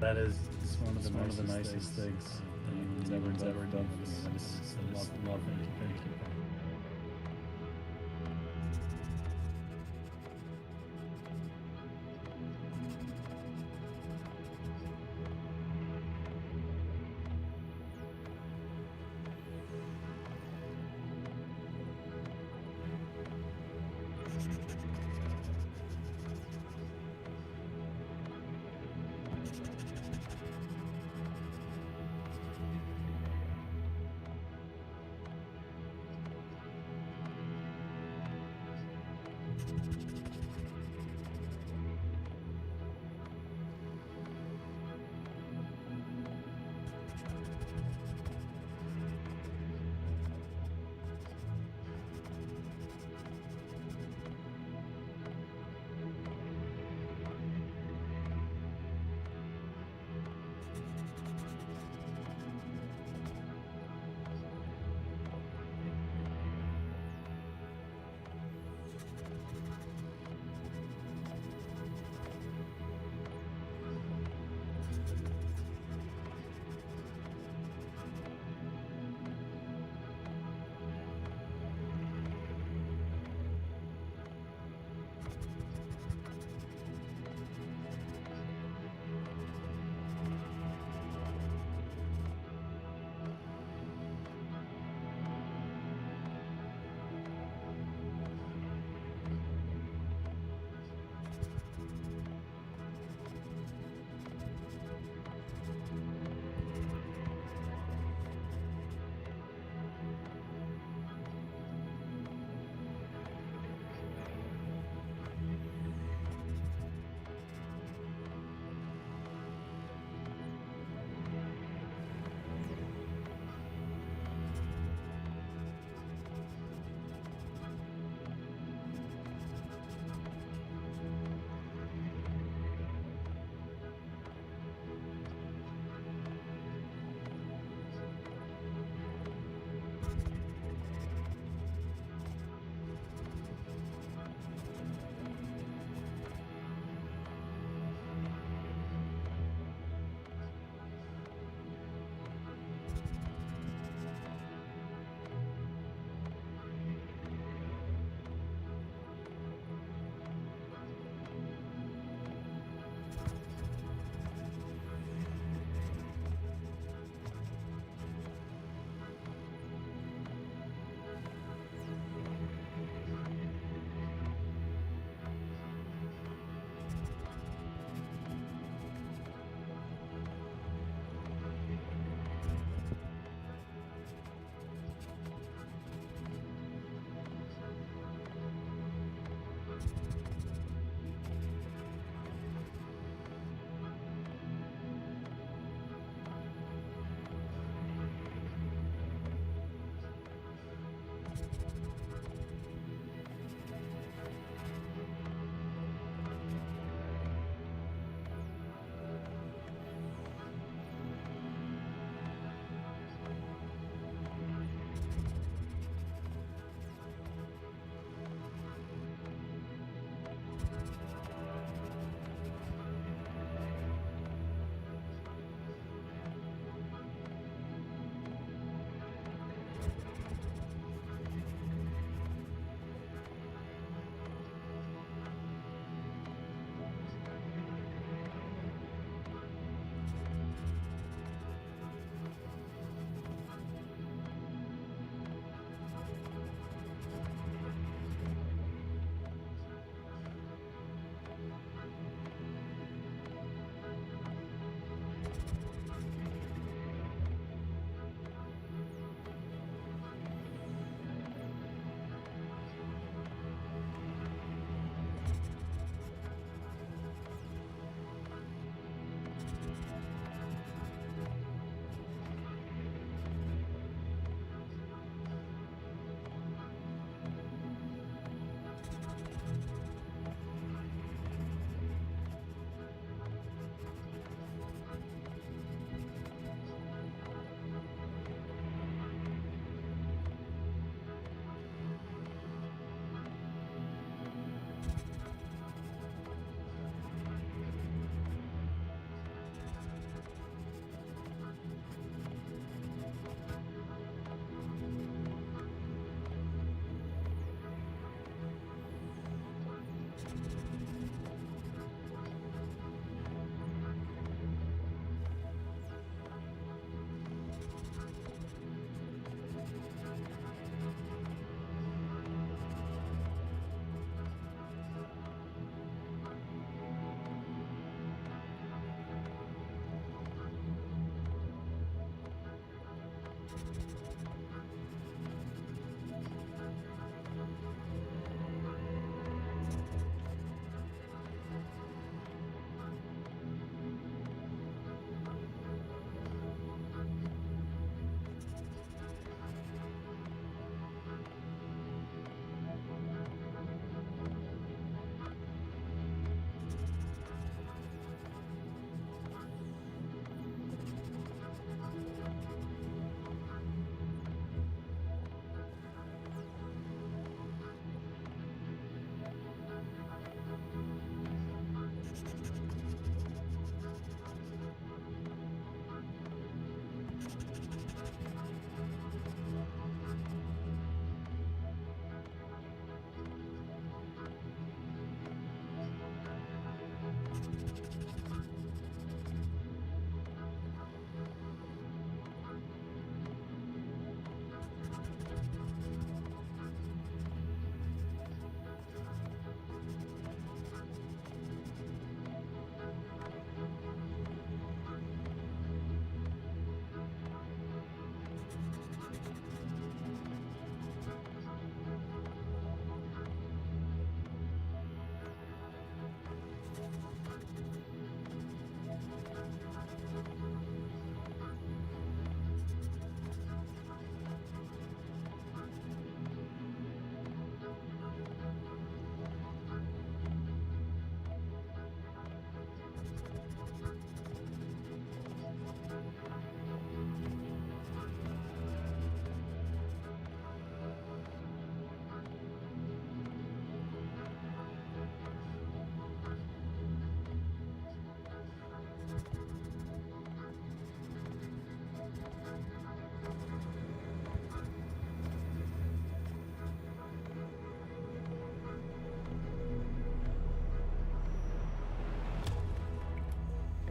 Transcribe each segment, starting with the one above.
That is one of the nicest things anyone's ever done for me. That is love. Thank you.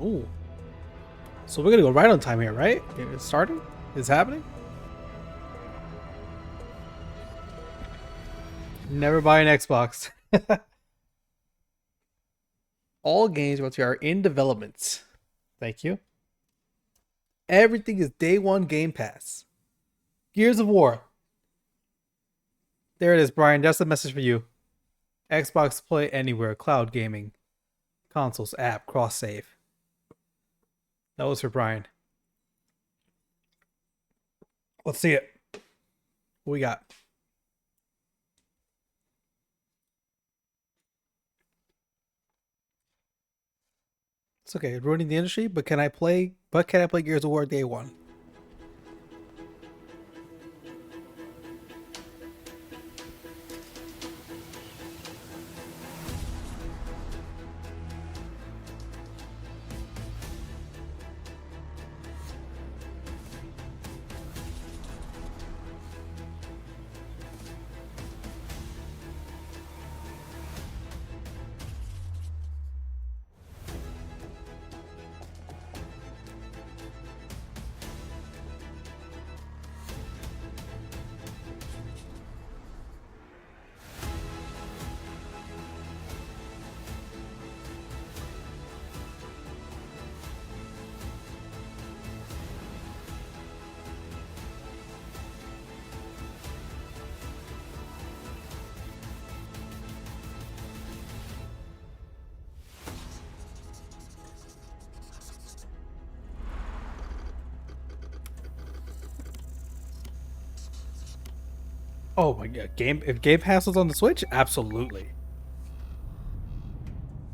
Ooh. So we're gonna go right on time here, right? It's starting? It's happening? Never buy an Xbox. All games once you are in development. Thank you. Everything is day one Game Pass. Gears of War. There it is, Brian. That's the message for you. Xbox Play Anywhere, cloud gaming, consoles, app, cross save. That was for Brian. Let's see it. What we got? It's okay, ruining the industry, but can I play Gears of War day one? Oh my god, if Game Pass was on the Switch, absolutely.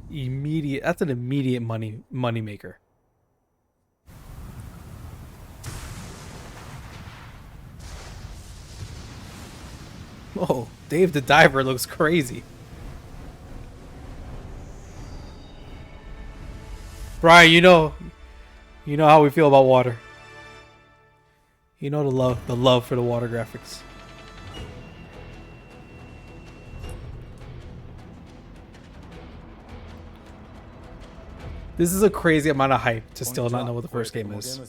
Immediate. That's an immediate money maker. Oh, Dave the Diver looks crazy. Brian, you know how we feel about water. You know the love for the water graphics. This is a crazy amount of hype to still not know what the first game is.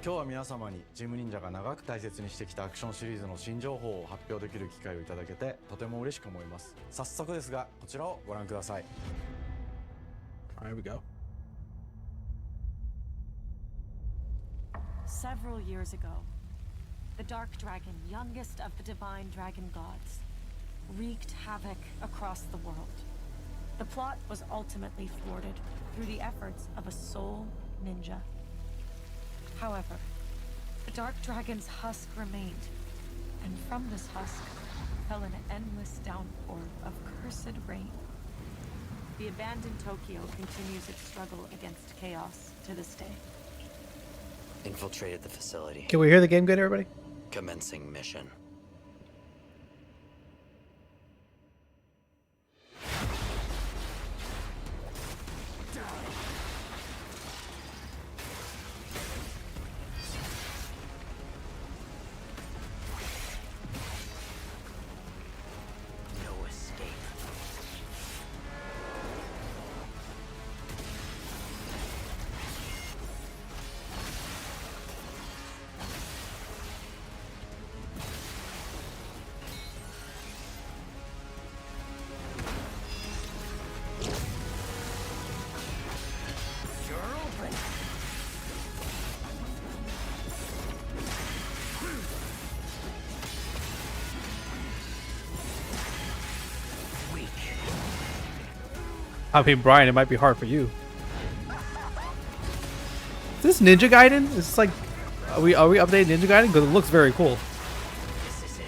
今日は皆様にジム忍者が長く大切にしてきたアクションシリーズの新情報を発表できる機会をいただけてとても嬉しく思います。早速ですがこちらをご覧ください。Here we go. Several years ago, the Dark Dragon, youngest of the divine dragon gods, wreaked havoc across the world. The plot was ultimately thwarted through the efforts of a sole ninja. However, the Dark Dragon's husk remained, and from this husk fell an endless downpour of cursed rain. The abandoned Tokyo continues its struggle against chaos to this day. Infiltrated the facility. Can we hear the game good, everybody? Commencing mission. No escape. I mean, Brian, it might be hard for you. Is this Ninja Gaiden? Is this like, are we updating Ninja Gaiden? Because it looks very cool. This is it.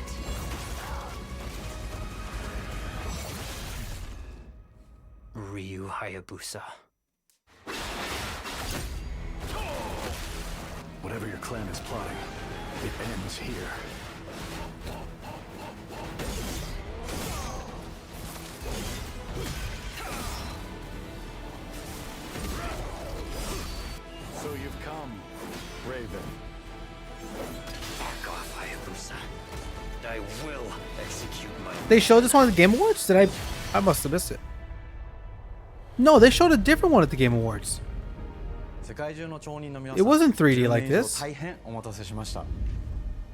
Ryu Hayabusa. Whatever your clan is plotting, it ends here. So you've come, Raven. Back off, Hayabusa. I will execute my... They showed this one at the Game Awards? I must have missed it. No, they showed a different one at the Game Awards. 世界中の町人の皆 It さん wasn't 3D 10 like 年以上 this. 大変お待たせしました。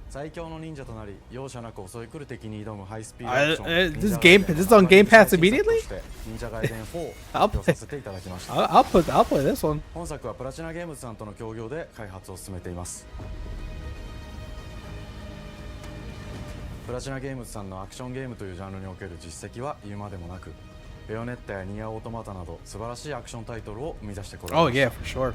最強の忍者となり容赦なく襲い来る敵に挑むハイスピードアクション this is on Game Pass immediately? 忍者ガイデン4を I'll 発表させていただきました。 I'll play this one. 本作はプラチナゲームズさんとの協業で開発を進めています。プラチナゲームズさんのアクションゲームというジャンルにおける実績は言うまでもなく、ベヨネッタやニアオートマタなど素晴らしいアクションタイトルを生み出してこられ Oh ました。 yeah, for sure.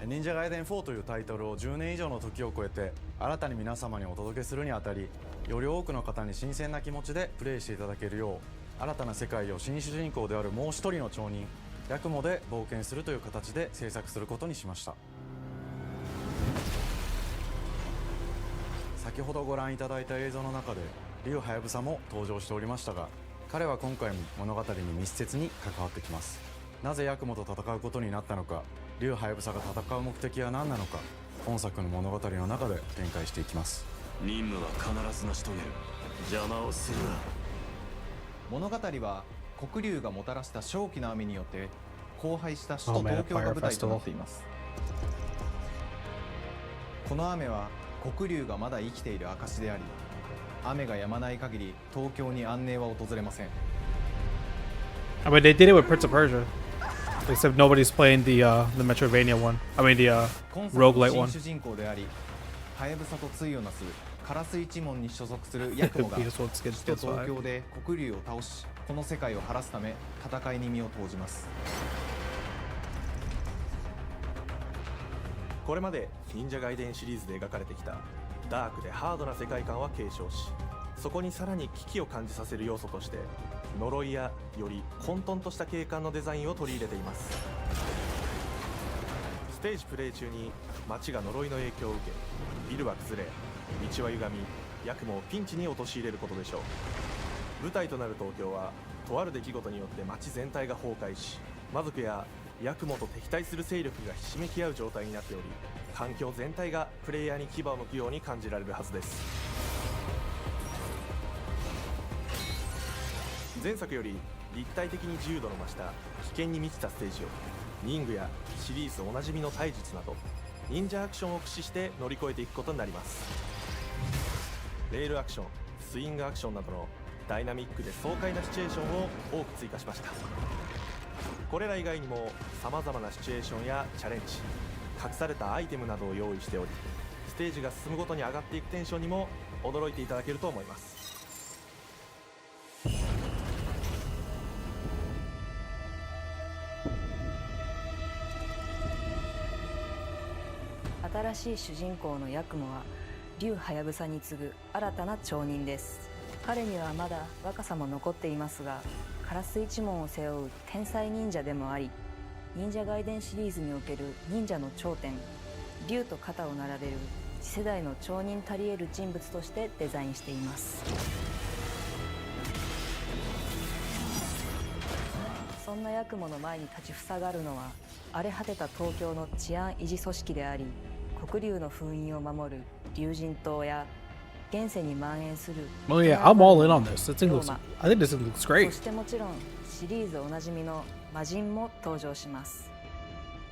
忍者ガイデン4というタイトルを10年以上の時を超えて新たに皆様にお届けするにあたり、より多くの方に新鮮な気持ちでプレイしていただけるよう、新たな世界を新主人公であるもう一人の町人ヤクモで冒険するという形で制作することにしました。先ほどご覧いただいた映像の中で竜はやぶさも登場しておりましたが、彼は今回も物語に密接に関わってきます。なぜヤクモと戦うことになったのか、竜はやぶさが戦う目的は何なのか、本作の物語の中で展開していきます。任務は必ず成し遂げる。邪魔をするな。物語は黒竜がもたらした正気の雨によって荒廃した首 Oh 都 man, 東京が Fire 舞台とな Festival. っています。この雨は黒竜がまだ生きている証であり、雨が止まない限り東京に安寧は訪れません。 I mean, they did it with Prince of Persia, except nobody's playing the Metroidvania one. I mean the 今作の roguelite 新 one. 主人公であり、はやぶさと対をなすカラス一門に所属するヤクモが PS1 skins 首都 PS5. 東京で黒竜を倒し、この世界を晴らすため戦いに身を投じます。これまで忍者ガイデンシリーズで描かれてきたダークでハードな世界観は継承し、そこにさらに危機を感じさせる要素として呪いやより混沌とした景観のデザインを取り入れています。ステージプレイ中に街が呪いの影響を受け、ビルは崩れ、道は歪み、ヤクモをピンチに陥れることでしょう。舞台となる東京はとある出来事によって街全体が崩壊し、魔族やヤクモと敵対する勢力がひしめき合う状態になっており、環境全体がプレイヤーに牙を向くように感じられるはずです。前作より立体的に自由度の増した危険に満ちたステージを、忍具やシリーズおなじみの体術など忍者アクションを駆使して乗り越えていくことになります。レールアクション、スイングアクションなどのダイナミックで爽快なシチュエーションを多く追加しました。これら以外にも様々なシチュエーションやチャレンジ、隠されたアイテムなどを用意しており、ステージが進むごとに上がっていくテンションにも驚いていただけると思います。新しい主人公のヤクモは竜はやぶさに次ぐ新たな町人です。彼にはまだ若さも残っていますが、カラス一門を背負う天才忍者でもあり、忍者ガイデンシリーズにおける忍者の頂点、竜と肩を並べる次世代の町人たり得る人物としてデザインしています。そんなヤクモの前に立ちふさがるのは、荒れ果てた東京の治安維持組織であり、黒竜の封印を守る竜神島や現世に蔓延する Oh yeah, I'm all in on this. This thing looks. I think this thing looks そ great. してもちろんシリーズおなじみの魔人も登場します。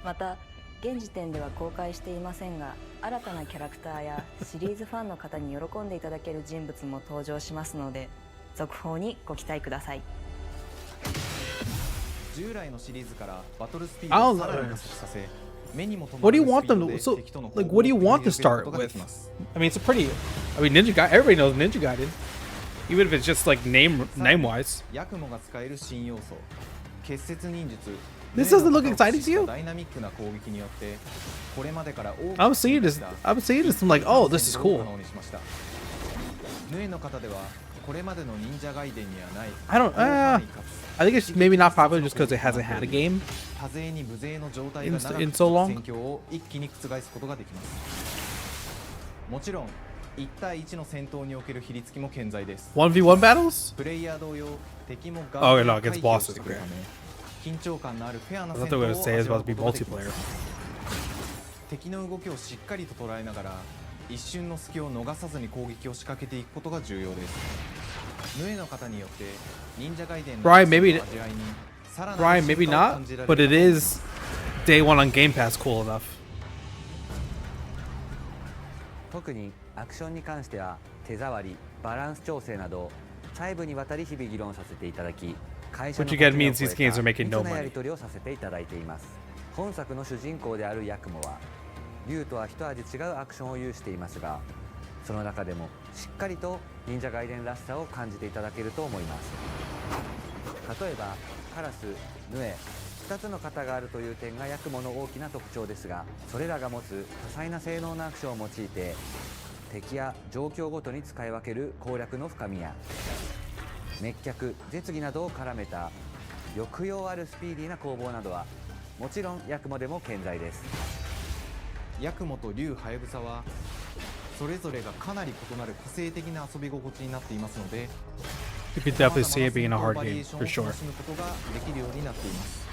また現時点では公開していませんが、新たなキャラクターやシリーズファンの方に喜んでいただける人物も登場しますので、続報にご期待ください。従来のシリーズからバトルスピードをさらに加速させ、目にも留ま What do る you スピ want ード them で to? So, 敵との like, 攻 what do you 防を want to 繰り広げる start ことがで with? きます I mean, it's a pretty. I mean, Ninja Gaiden. Everybody knows Ninja Gaiden, even if it's just like name wise. ヤクモが使える新要素、結節忍術。 This doesn't look exciting to you? ダイナミックな攻撃によってこれまでから多く I'm seeing this. I'm seeing this. I'm like, oh, this is 可 cool. 能にしました。ヌエの方ではこれまでの忍者ガイデンにはない I don't. 広範囲かつ I think it's maybe not popular just because it hasn't had a game. 多勢に無勢の状態が長く in 続 so く long? 戦況を一気に覆すことができます。もちろん1対1の戦闘における比率も健在です。 1v1 battles? プレイヤー同様、敵も Oh, ガ no, ンガン against 回避を bosses, してくるため、 okay. 緊張感のあるフェアな I 戦 thought they 闘 were を gonna say it's 味わ about う to be ことができま multiplayer. す。敵の動きをしっかりと捉えながら一瞬の隙を逃さずに攻撃を仕掛けていくことが重要です。ヌエの方によって忍者ガイデンの Right, maybe 味わいに Brian, maybe not, but it is day one on Game Pass cool enough. 特にアクションに関しては手触り、バランス調整など細部にわたり日々議論させていただき、会社の What you get means these games are making no 密なや money. り取りをさせていただいています。本作の主人公であるヤクモは竜とは一味違うアクションを有していますが、その中でもしっかりと忍者ガイデンらしさを感じていただけると思います。例えばカラス、ヌエ、2つの型があるという点がヤクモの大きな特徴ですが、それらが持つ多彩な性能のアクションを用いて敵や状況ごとに使い分ける攻略の深みや滅却、絶技などを絡めた抑揚あるスピーディーな攻防などはもちろんヤクモでも健在です。ヤクモと竜はやぶさはそれぞれがかなり異なる個性的な遊び心地になっていますので、 You could definitely see it being a hard game for sure. 楽しむことができるようになっています。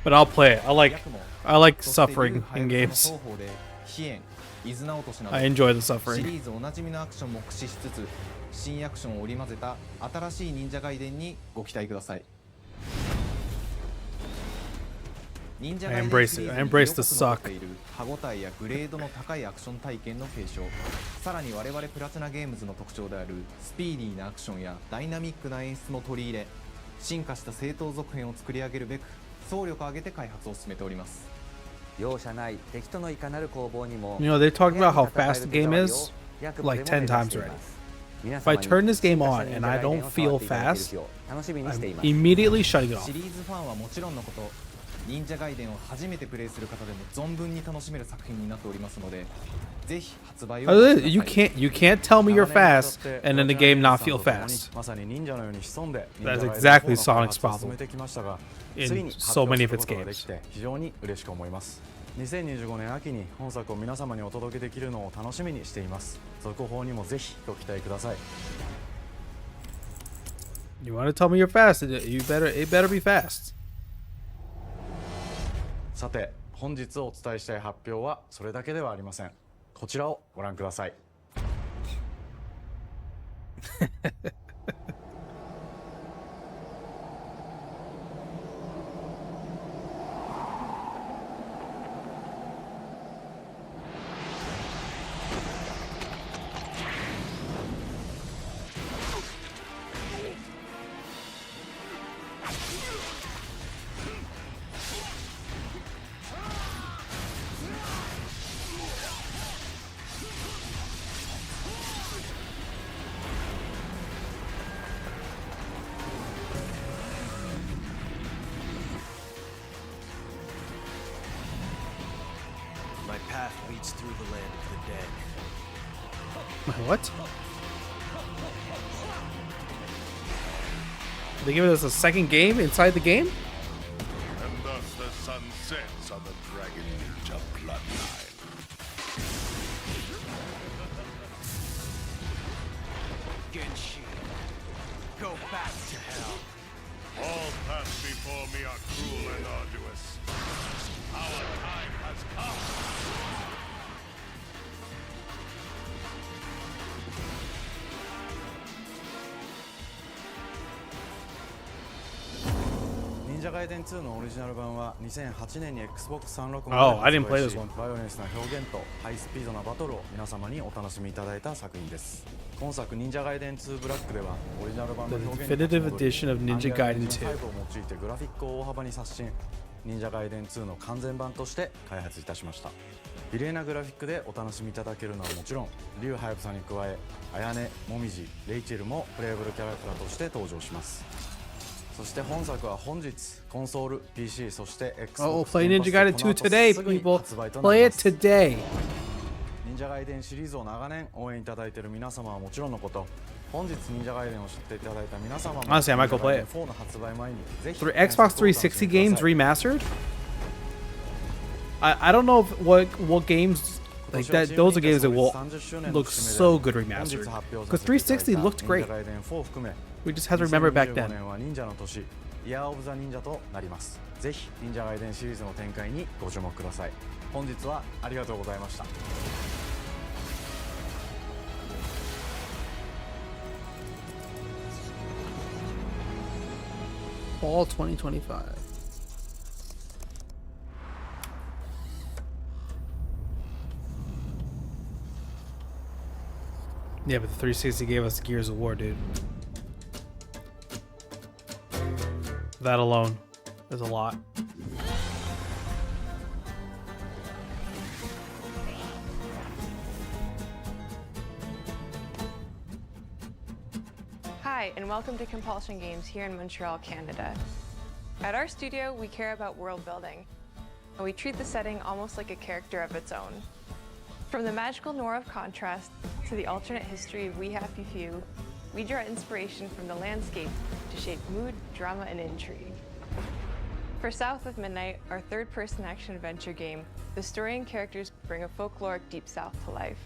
But I'll play it. I ヤクモ like そして suffering 竜はや in ぶ games. さの双方で飛燕、伊豆名落としなど I enjoy the シ suffering. リーズおなじみのアクションも駆使しつつ新アクションを織り交ぜた新しい忍者ガイデンにご期待ください。忍者ガイデン I embrace it. シリーズ I に embrace 色 the 濃く残 suck. っている歯ごたえやグレードの高いアクション体験の継承、さらに我々プラチナゲームズの特徴であるスピーディーなアクションやダイナミックな演出も取り入れ、進化した正当続編を作り上げるべく総力を挙げて開発を進めております。容赦ない敵とのいかなる攻防にも You know, they're talking about how fast the game is like 10 times already. If I turn this game on and I don't feel fast, I'm immediately shutting it off. シリーズファンはもちろんのこと、忍者ガイデンを初めてプレイする方でも存分に楽しめる作品になっておりますので、ぜひ発売をお待ちください。 You can't tell me you're fast and then the game not feel fast. まさに忍者のように潜んで That's 忍者ガイデン exactly 4の開 Sonic's 発を problem 進めてきましたが、 in ついに so many of 発 its 表することがで games. きて非常に嬉しく思います。2025年秋に本作を皆様にお届けできるのを楽しみにしています。続報にもぜひご期待ください。 You want to tell me you're fast? It better be fast. さて本日お伝えしたい発表はそれだけではありません。こちらをご覧ください。My path leads through the land of the dead. What? They giving us a second game inside the game? And thus the sun sets on the Dragon Ninja bloodline. Genshi, go back to hell. All paths before me are cruel and arduous. Our time has come. 忍者ガイデン2のオリジナル版は2008年に Xbox360 で Oh, I didn't 発売 play し this one. バイオレンスな表現とハイスピードなバトルを皆様にお楽しみいただいた作品です。今作忍者ガイデン2ブラックではオリジナル版の表現に The definitive edition of Ninja Gaiden 2. 5を用いてグラフィックを大幅に刷新、忍者ガイデン2の完全版として開発いたしました。綺麗なグラフィックでお楽しみいただけるのはもちろん、竜はやぶさに加え綾音、もみじ、レイチェルもプレイブルキャラクターとして登場します。そして本作は本日コンソール、PC、そして Oh, Xbox play Ninja Gaiden 2 today, この後すぐに people. 発売となり Play ま it す。 today. 忍者ガイデンシリーズを長年応援いただいている皆様はもちろんのこと、本日忍者ガイデンを知っていただいた皆様も Honestly, I might go play it. 4の発売前にぜひ Xbox 360 games remastered? I don't know what games like that. Those are games that will look so good remastered. Because 360 looked great. We just have to remember back then. 2025年は忍者の年、イヤーオブザ忍者となります。ぜひ忍者ガイデンシリーズの展開にご注目ください。本日はありがとうございました。Fall 2025. Yeah, but the 360 gave us Gears of War, dude. That alone is a lot. Hi, and welcome to Compulsion Games here in Montreal, Canada. At our studio, we care about world building, and we treat the setting almost like a character of its own. From the magical noir of contrast to the alternate history of We Happy Few, we draw inspiration from the landscape to shape mood, drama, and intrigue. For South of Midnight, our third-person action-adventure game, the story and characters bring a folkloric Deep South to life.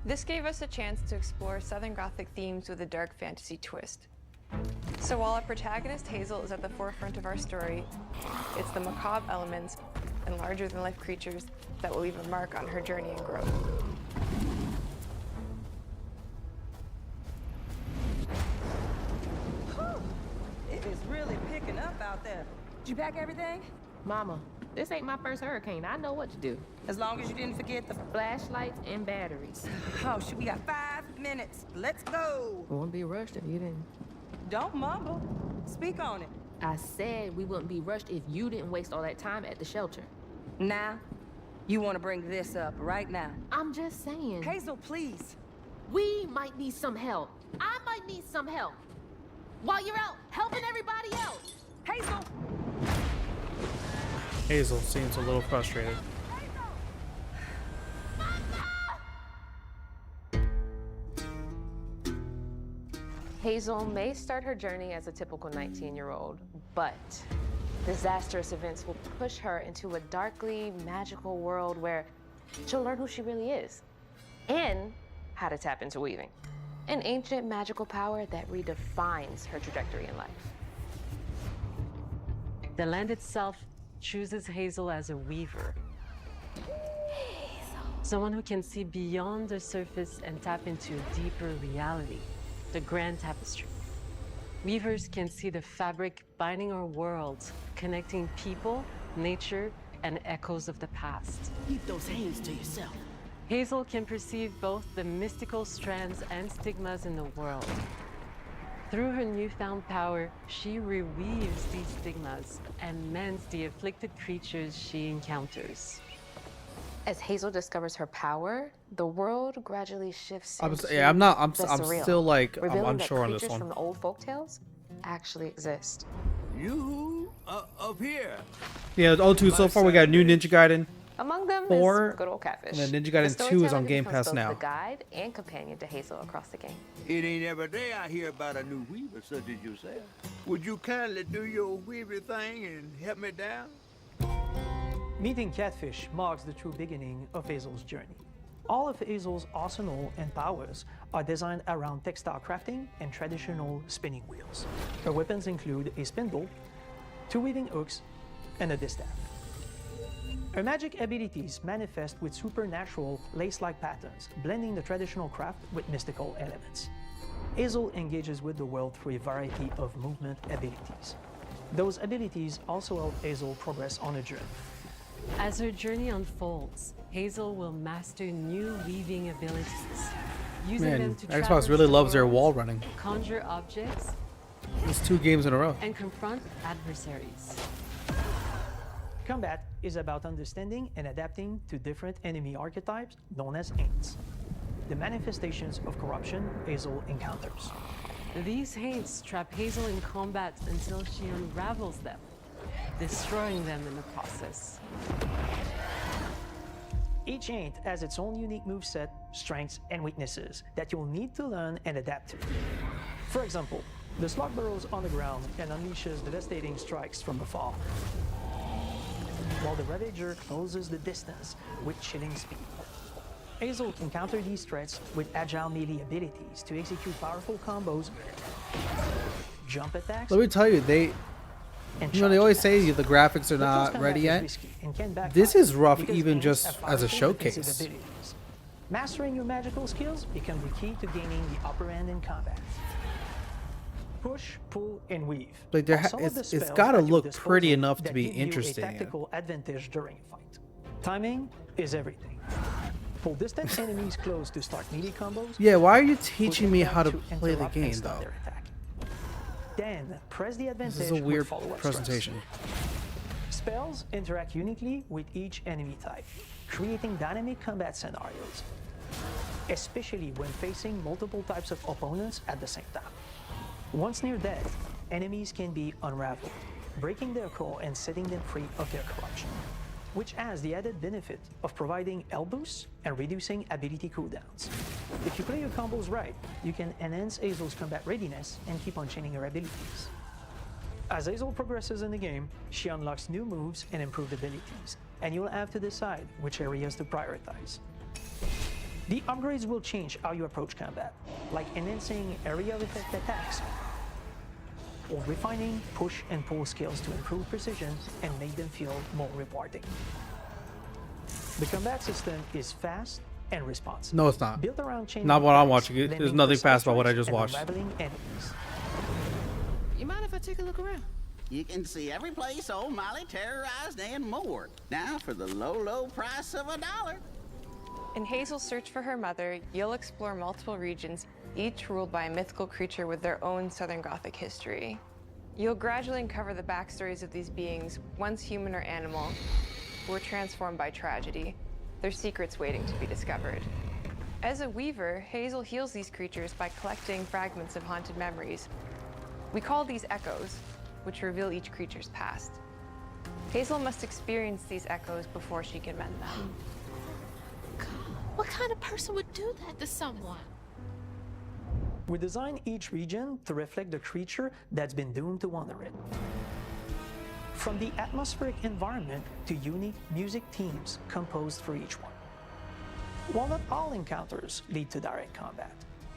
This gave us a chance to explore Southern Gothic themes with a dark fantasy twist. So while our protagonist Hazel is at the forefront of our story, it's the macabre elements and larger-than-life creatures that will leave a mark on her journey and growth. It is really picking up out there. Did you pack everything? Mama, this ain't my first hurricane. I know what to do. As long as you didn't forget the Flashlights and batteries. Oh, shit, we got 5 minutes. Let's go. Won't be rushed if you didn't. Don't mumble. Speak on it. I said we wouldn't be rushed if you didn't waste all that time at the shelter. Now, you want to bring this up right now. I'm just saying. Hazel, please. We might need some help. I might need some help. While you're out helping everybody else. Hazel! Hazel seems a little frustrated. Hazel may start her journey as a typical 19-year-old, but disastrous events will push her into a darkly magical world where she'll learn who she really is and how to tap into weaving, an ancient magical power that redefines her trajectory in life. The land itself chooses Hazel as a weaver. Someone who can see beyond the surface and tap into a deeper reality, the grand tapestry. Weavers can see the fabric binding our world, connecting people, nature, and echoes of the past. Keep those hands to yourself. Hazel can perceive both the mystical strands and stigmas in the world. Through her newfound power, she reweaves these stigmas and mends the afflicted creatures she encounters. As Hazel discovers her power, the world gradually shifts I'm into still like I'm revealing unsure that on this creatures one. from the old folktales actually exist. You up here? Yeah, O2 so far we got a new Ninja Gaiden. Among them 4, is good old Catfish. and then Ninja The Gaiden 2 is storyteller on Game becomes Pass both now. the guide and companion to Hazel across the game. It ain't every day I hear about a new weaver such as yourself. Would you kindly do your weaver thing and help me down? Meeting Catfish marks the true beginning of Hazel's journey. All of Hazel's arsenal and powers are designed around textile crafting and traditional spinning wheels. Her weapons include a spindle, 2 weaving hooks, and a distaff. Her magic abilities manifest with supernatural lace-like patterns, blending the traditional craft with mystical elements. Hazel engages with the world through a variety of movement abilities. Those abilities also help Hazel progress on a journey. As her journey unfolds, Hazel will master new weaving abilities, using Man, them to Xbox traverse really the loves their world, wall running. conjure objects, It's 2 games in a row. and confront adversaries. Combat is about understanding and adapting to different enemy archetypes known as Haints, the manifestations of corruption Hazel encounters. These haints trap Hazel in combat until she unravels them, destroying them in the process. Each Haint has its own unique moveset, strengths, and weaknesses that you'll need to learn and adapt to. For example, the Slug burrows on the ground and unleashes devastating strikes from afar, while the Ravager closes the distance with chilling speed. Hazel can counter these threats with agile melee abilities to execute powerful combos, jump attacks. Let me tell you, they always say the graphics are not ready yet. This is rough even just as a showcase. Mastering your magical skills becomes the key to gaining the upper hand in combat. Push, pull, and weave. Like While some of the it's spells got to at your look pretty disposal enough to that be give you interesting. a tactical advantage during a fight. Timing is everything. Pull distant enemies close to start melee combos. Yeah, why are you push teaching me them how to to play the interrupt and game stop though? their attack. Then press the advantage. This is a with weird follow-up presentation. strikes. Spells interact uniquely with each enemy type, creating dynamic combat scenarios, especially when facing multiple types of opponents at the same time. Once near death, enemies can be unraveled, breaking their core and setting them free of their corruption, which has the added benefit of providing health boosts and reducing ability cooldowns. If you play your combos right, you can enhance Hazel's combat readiness and keep on chaining her abilities. As Hazel progresses in the game, she unlocks new moves and improved abilities, and you'll have to decide which areas to prioritize. The upgrades will change how you approach combat, like enhancing area of effect attacks, or refining push and pull skills to improve precision and make them feel more rewarding. The combat system is fast and responsive. No, it's not. Built around chaining Not what I'm attacks, watching. There's lending nothing precise fast about what I strikes, just and watched. unraveling enemies. You mind if I take a look around? You can see every place old Molly terrorized and more. Now for the low, low price of $1. In Hazel's search for her mother, you'll explore multiple regions, each ruled by a mythical creature with their own Southern Gothic history. You'll gradually uncover the backstories of these beings, once human or animal, who were transformed by tragedy, their secrets waiting to be discovered. As a weaver, Hazel heals these creatures by collecting fragments of haunted memories. We call these echoes, which reveal each creature's past. Hazel must experience these echoes before she can mend them. What kind of person would do that to someone? We design each region to reflect the creature that's been doomed to wander it. From the atmospheric environment to unique music themes composed for each one. While not all encounters lead to direct combat,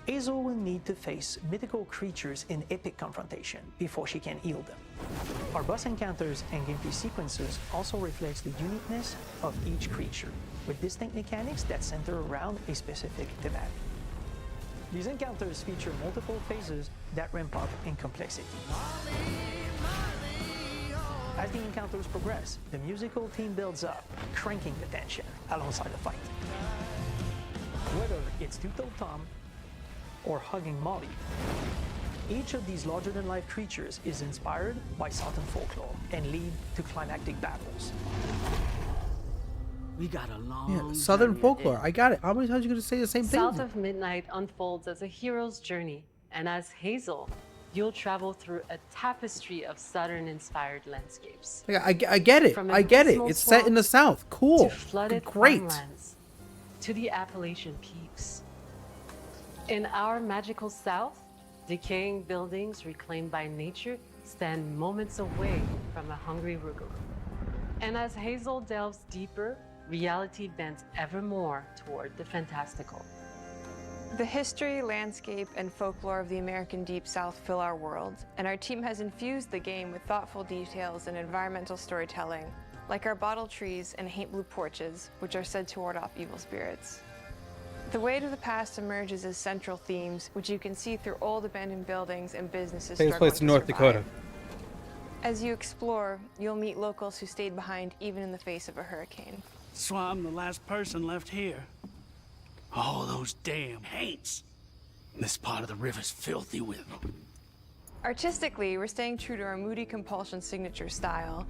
Hazel will need to face mythical creatures in epic confrontation before she can heal them. Our boss encounters and gameplay sequences also reflects the uniqueness of each creature, with distinct mechanics that center around a specific thematic. These encounters feature multiple phases that ramp up in complexity. As the encounters progress, the musical theme builds up, cranking the tension alongside the fight. Whether it's Two-Toed Tom or hugging Molly, each of these larger-than-life creatures is inspired by Southern folklore and lead to climactic battles. We got a long Yeah, Southern folklore. I got it. How many times are you gonna say the same thing? South of Midnight unfolds as a hero's journey, and as Hazel, you'll travel through a tapestry of Southern-inspired landscapes. Like, I get it. From I get it. abysmal It's set in the South. Cool. To flooded Great. farmlands, to the Appalachian peaks. In our magical South, decaying buildings reclaimed by nature stand moments away from a hungry Rugal. And as Hazel delves deeper, reality bends ever more toward the fantastical. The history, landscape, and folklore of the American Deep South fill our world, and our team has infused the game with thoughtful details and environmental storytelling, like our bottle trees and haint blue porches, which are said to ward off evil spirits. The weight of the past emerges as central themes, which you can see through old abandoned buildings and businesses Takes struggling place to in North survive. Dakota. As you explore, you'll meet locals who stayed behind even in the face of a hurricane. So I'm the last person left here. All those damn haints. This part of the river's filthy with them. Artistically, we're staying true to our moody compulsion signature style.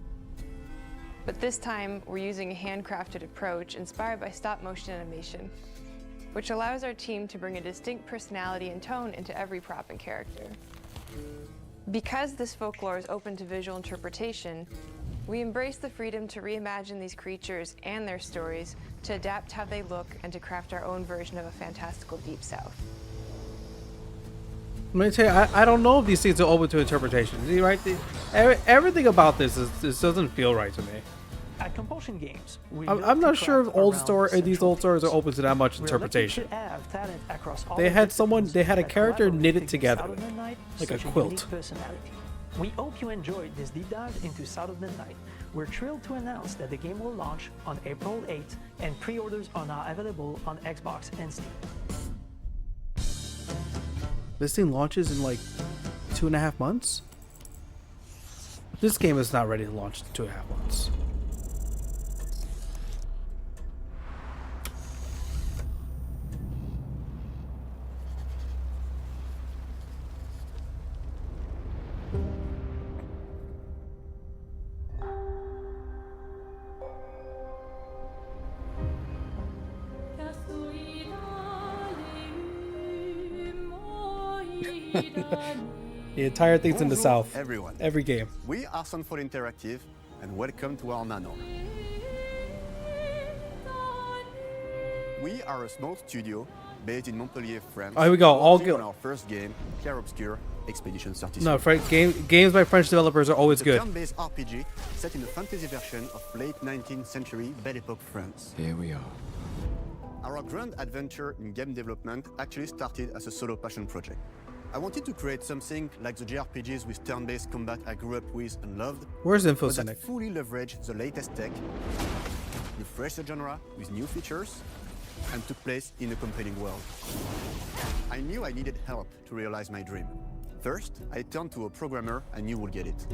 But this time, we're using a handcrafted approach inspired by stop-motion animation, which allows our team to bring a distinct personality and tone into every prop and character. Because this folklore is open to visual interpretation, we embrace the freedom to reimagine these creatures and their stories, to adapt how they look, and to craft our own version of a fantastical Deep South. Let me tell you, I don't know if these things are open to interpretation. See, right? Everything about this doesn't feel right to me. At Compulsion Games, I'm not sure if these old stories are open to that much interpretation. They had a character knitted together, like a quilt. We hope you enjoyed this deep dive into South of Midnight. We're thrilled to announce that the game will launch on April 8th, and pre-orders are now available on Xbox and Steam. This thing launches in like 2.5 months? This game is not ready to launch in 2.5 months. The entire thing's in the Bonjour, south. Everyone. Every game. We are Sunfall Interactive, and welcome to our manor. We are a small studio based in Montpellier, France. Oh, here we go. All working go. on our first game, Clair Obscur Expedition 33. No, games by French developers are always It's a good. turn-based RPG set in a fantasy version of late 19th century Belle Epoque France. Here we are. Our grand adventure in game development actually started as a solo passion project. I wanted to create something like the JRPGs with turn-based combat I grew up with and loved. Where's but InfoCynic? that fully leverage the latest tech, refresh the genre with new features, and took place in a compelling world. I knew I needed help to realize my dream. First, I turned to a programmer I knew would get it.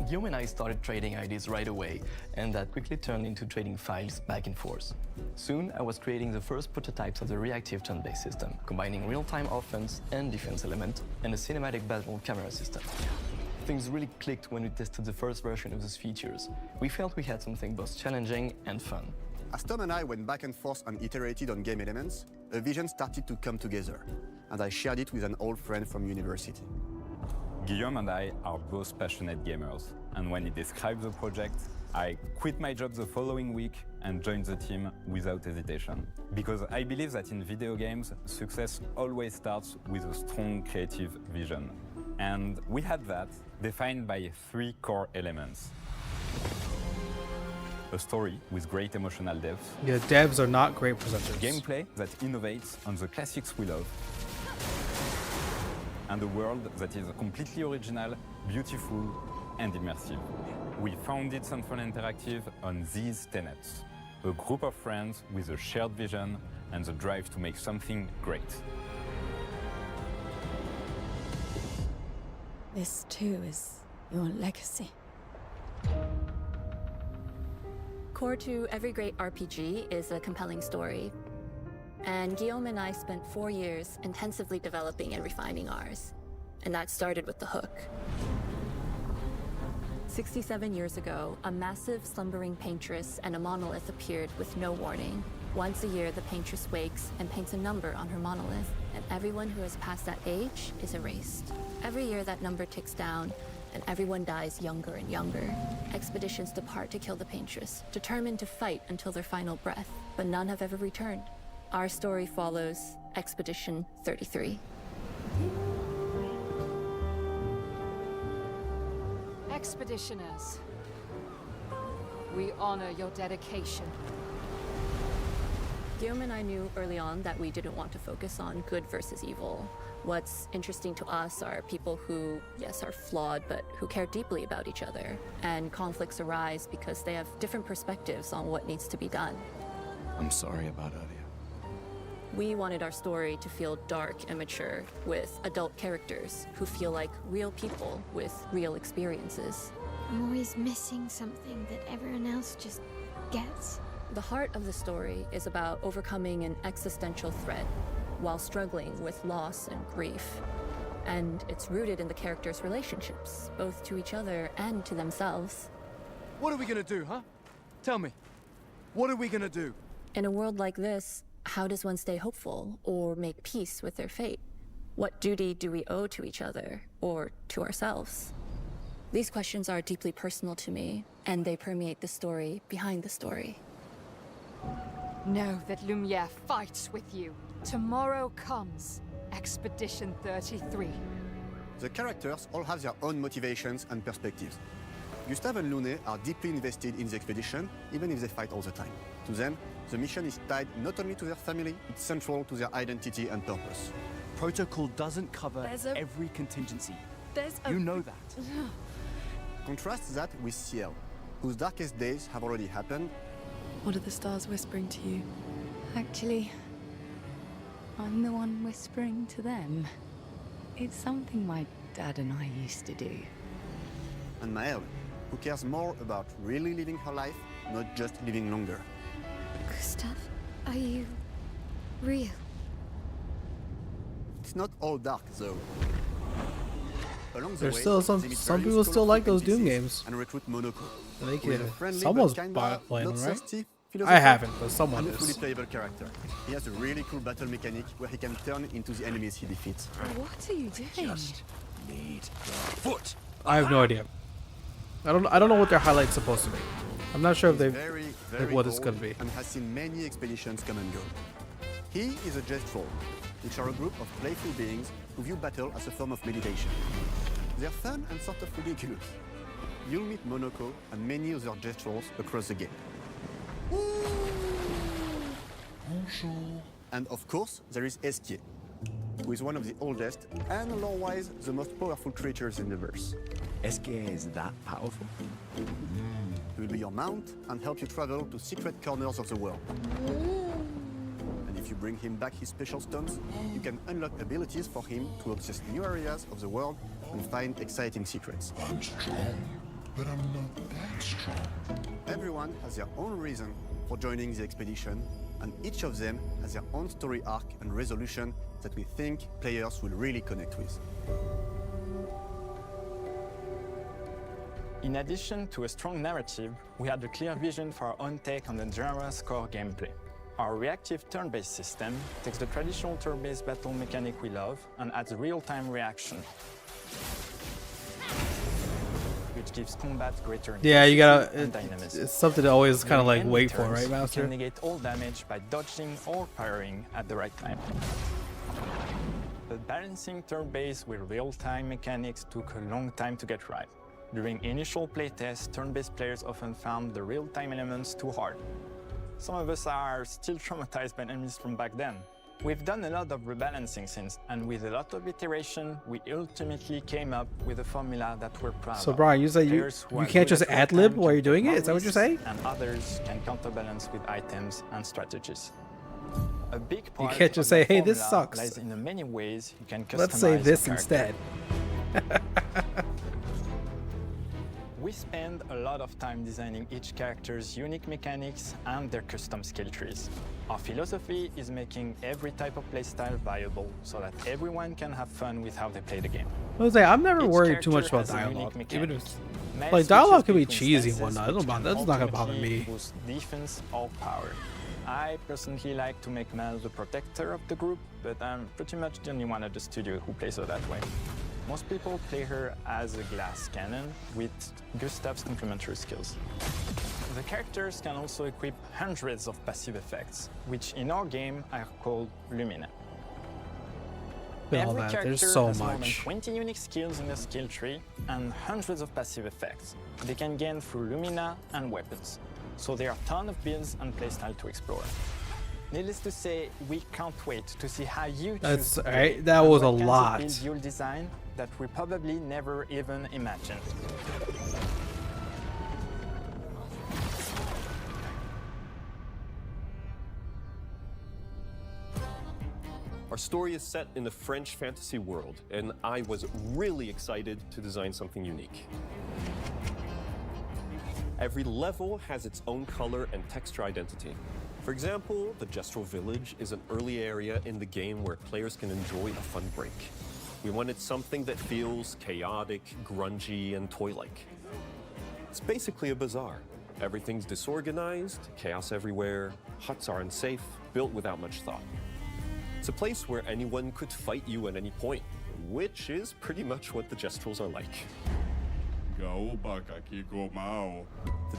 Guillaume and I started trading ideas right away, and that quickly turned into trading files back and forth. Soon, I was creating the first prototypes of the reactive turn-based system, combining real-time offense and defense element, and a cinematic battle camera system. Things really clicked when we tested the first version of those features. We felt we had something both challenging and fun. As Tom and I went back and forth and iterated on game elements, a vision started to come together, and I shared it with an old friend from university. Guillaume and I are both passionate gamers, and when he described the project, I quit my job the following week and joined the team without hesitation. Because I believe that in video games, success always starts with a strong creative vision. And we had that, defined by 3 core elements. A story with great emotional depth. Yeah, devs are not great presenters. Gameplay that innovates on the classics we love. And a world that is completely original, beautiful, and immersive. We founded Sunfall Interactive on these tenets. A group of friends with a shared vision and the drive to make something great. This too is your legacy. Core to every great RPG is a compelling story. And Guillaume and I spent 4 years intensively developing and refining ours. And that started with the hook. 67 years ago, a massive slumbering paintress and a monolith appeared with no warning. Once a year, the paintress wakes and paints a number on her monolith, and everyone who has passed that age is erased. Every year, that number ticks down, and everyone dies younger and younger. Expeditions depart to kill the paintress, determined to fight until their final breath, but none have ever returned. Our story follows Expedition 33. Expeditioners, we honor your dedication. Guillaume and I knew early on that we didn't want to focus on good versus evil. What's interesting to us are people who, yes, are flawed, but who care deeply about each other. And conflicts arise because they have different perspectives on what needs to be done. I'm sorry about earlier. We wanted our story to feel dark and mature, with adult characters who feel like real people with real experiences. I'm always missing something that everyone else just gets. The heart of the story is about overcoming an existential threat while struggling with loss and grief. And it's rooted in the characters' relationships, both to each other and to themselves. What are we gonna do, huh? Tell me. What are we gonna do? In a world like this, how does one stay hopeful or make peace with their fate? What duty do we owe to each other or to ourselves? These questions are deeply personal to me, and they permeate the story behind the story. Know that Lumiere fights with you. Tomorrow comes Expedition 33. The characters all have their own motivations and perspectives. Gustave and Lune are deeply invested in the expedition, even if they fight all the time. To them, the mission is tied not only to their family, it's central to their identity and purpose. Protocol doesn't cover every contingency. You know that. Contrast that with Ciel, whose darkest days have already happened. What are the stars whispering to you? Actually, I'm the one whispering to them. It's something my dad and I used to do. And Maëlle, who cares more about really living her life, not just living longer. Gustav, are you real? It's not all dark, though. Along the There's way, still they some meet people various still like those colorful Doom NPCs games. and recruit Monoko. They who is can- a friendly someone's but kinda playing not them, right? thirsty I philosopher haven't, but someone and a fully is. playable character. He has a really cool battle mechanic where he can turn into the enemies he defeats. What are you doing? Just need the foot. I have no idea. I don't know what their highlight's supposed to be. I'm not sure if He's they very, like very what it's bold gonna be. and has seen many expeditions come and go. He is a Jestroll, which are a group of playful beings who view battle as a form of meditation. They're fun and sort of ridiculous. You'll meet Monoko and many other Jestrolls across the game. And of course, there is Esquier, who is one of the oldest and lore-wise the most powerful creatures in the verse. Esquier is that powerful? He will be your mount and help you travel to secret corners of the world. And if you bring him back his special stones, you can unlock abilities for him to access new areas of the world and find exciting secrets. I'm strong, but I'm not that strong. Everyone has their own reason for joining the expedition, and each of them has their own story arc and resolution that we think players will really connect with. In addition to a strong narrative, we had a clear vision for our own take on the genre's core gameplay. Our reactive turn-based system takes the traditional turn-based battle mechanic we love and adds real-time reaction, which gives combat greater Yeah, you gotta. intensity and dynamism. It's something to always kind of like During wait enemy for, turns, right, you Master? can negate all damage by dodging or parrying at the right time. But balancing turn-based with real-time mechanics took a long time to get right. During initial playtests, turn-based players often found the real-time elements too hard. Some of us are still traumatized by enemies from back then. We've done a lot of rebalancing since, and with a lot of iteration, we ultimately came up with a formula that we're proud So of. Brian, you say you Players who are can't good just at ad lib real-time while you're doing can it? Is that what you're saying? and others can counterbalance with items and strategies. A big part can't just of the say, "Hey, this formula sucks." lies in the many ways you can customize Let's say this a character. instead. We spend a lot of time designing each character's unique mechanics and their custom skill trees. Our philosophy is making every type of playstyle viable so that everyone can have fun with how they play the game. I was like, I'm never Each worried too much character about has a unique dialogue. Even if mechanic. like dialogue can be Switches cheesy between and whatnot. stances, That's which not can gonna bother ultimately me. boost defense or power. I personally like to make Mel the protector of the group, but I'm pretty much the only one at the studio who plays her that way. Most people play her as a glass cannon with Gustav's complementary skills. The characters can also equip hundreds of passive effects, which in our game are called Lumina. With all Every that, character there's so has more than much. 20 unique skills in their skill tree and hundreds of passive effects they can gain through Lumina and weapons. So there are a ton of builds and playstyle to explore. Needless to say, we can't wait to see how you choose That's to play right. That and was what a kinds of lot. builds you'll design that we probably never even imagined. Our story is set in the French fantasy world, and I was really excited to design something unique. Every level has its own color and texture identity. For example, the Jestroll Village is an early area in the game where players can enjoy a fun break. We wanted something that feels chaotic, grungy, and toy-like. It's basically a bazaar. Everything's disorganized, chaos everywhere, huts are unsafe, built without much thought. It's a place where anyone could fight you at any point, which is pretty much what the Jestrolls are like. The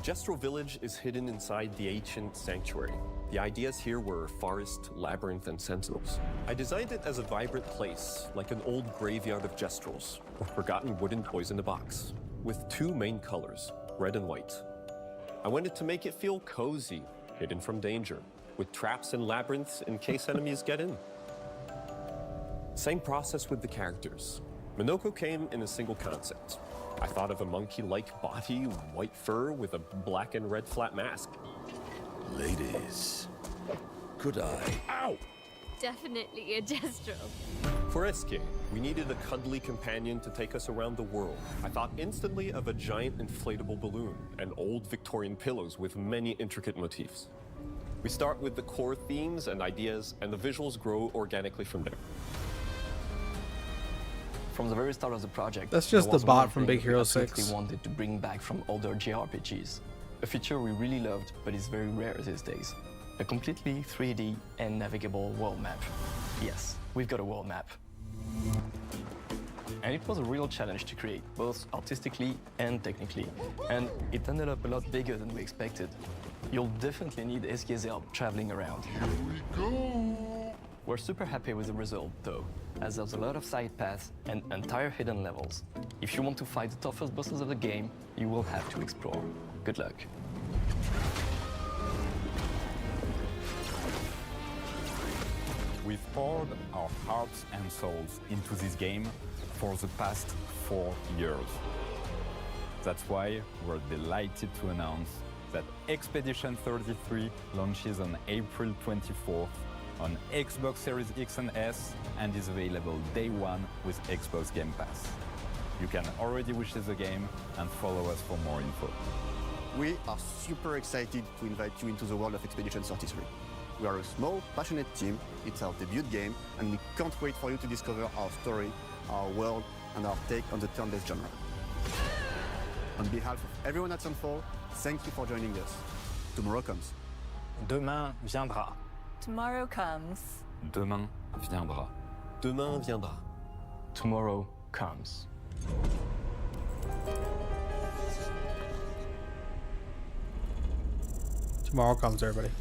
Jestroll Village is hidden inside the ancient sanctuary. The ideas here were forest, labyrinth, and sentinels. I designed it as a vibrant place, like an old graveyard of Jestrolls, or forgotten wooden toys in a box, with two main colors, red and white. I wanted to make it feel cozy, hidden from danger, with traps and labyrinths in case enemies get in. Same process with the characters. Monoko came in a single concept. I thought of a monkey-like body, white fur with a black and red flat mask. Ladies, could I? Ow! Definitely a Jestroll. For Eske, we needed a cuddly companion to take us around the world. I thought instantly of a giant inflatable balloon and old Victorian pillows with many intricate motifs. We start with the core themes and ideas, and the visuals grow organically from there. From the very start of the project, That's just there the was bot one from thing Big Hero we absolutely 6. wanted to bring back from older JRPGs. A feature we really loved, but is very rare these days. A completely 3D and navigable world map. Yes, we've got a world map. And it was a real challenge to create, both artistically and technically. And it ended up a lot bigger than we expected. You'll definitely need Eske's help traveling around. Here we go. We're super happy with the result, though, as there's a lot of side paths and entire hidden levels. If you want to fight the toughest bosses of the game, you will have to explore. Good luck. We've poured our hearts and souls into this game for the past 4 years. That's why we're delighted to announce that Expedition 33 launches on April 24th on Xbox Series X and S and is available day one with Xbox Game Pass. You can already wishlist the game and follow us for more info. We are super excited to invite you into the world of Expedition 33. We are a small, passionate team, it's our debut game, and we can't wait for you to discover our story, our world, and our take on the turn-based genre. On behalf of everyone at Sunfall, thank you for joining us. Tomorrow comes. Demain viendra. Tomorrow comes. Demain viendra. Demain viendra. Tomorrow comes. Tomorrow comes, everybody.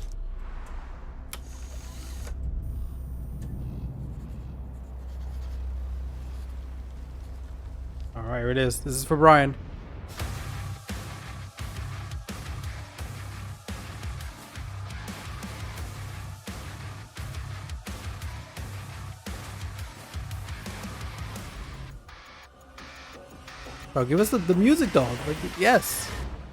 All right, here it is. This is for Brian. Oh, give us the music, dog. Like, yes.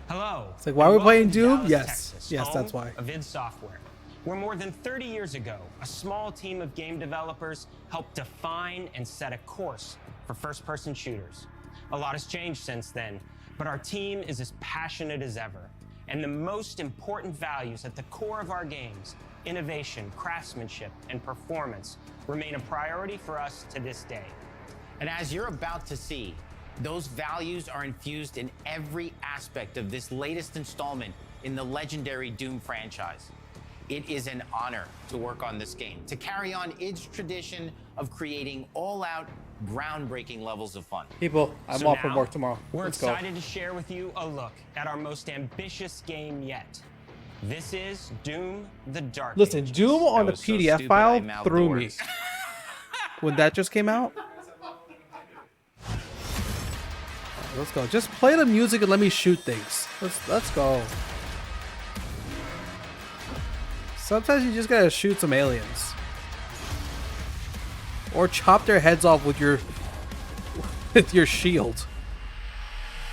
Hello. It's like, why are we and playing welcome to Doom? Dallas, Yes. Texas, Yes, that's home why. of id Software, where more than 30 years ago, a small team of game developers helped define and set a course for first-person shooters. A lot has changed since then, but our team is as passionate as ever. And the most important values at the core of our games, innovation, craftsmanship, and performance, remain a priority for us to this day. And as you're about to see, those values are infused in every aspect of this latest installment in the legendary Doom franchise. It is an honor to work on this game, to carry on its tradition of creating all-out, groundbreaking levels of fun. People, I'm So off from now, work tomorrow. We're Let's go. excited to share with you a look at our most ambitious game yet. This is Doom: The Dark Listen, Ages. Doom on the was so PDF stupid, file I mouthed threw the me. words. When that just came out. Let's go. Just play the music and let me shoot things. Let's go. Sometimes you just gotta shoot some aliens. Or chop their heads off with your shield.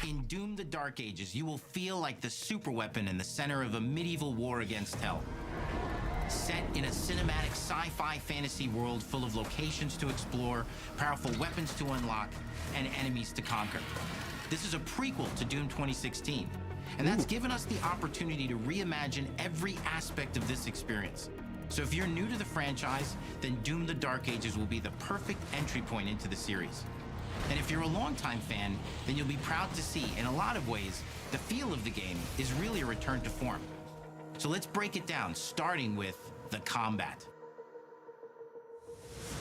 In Doom: The Dark Ages, you will feel like the superweapon in the center of a medieval war against hell. Set in a cinematic sci-fi fantasy world full of locations to explore, powerful weapons to unlock, and enemies to conquer. This is a prequel to Doom 2016, and that's given us the opportunity to reimagine every aspect of this experience. So if you're new to the franchise, then Doom: The Dark Ages will be the perfect entry point into the series. And if you're a longtime fan, then you'll be proud to see, in a lot of ways, the feel of the game is really a return to form. So let's break it down, starting with the combat.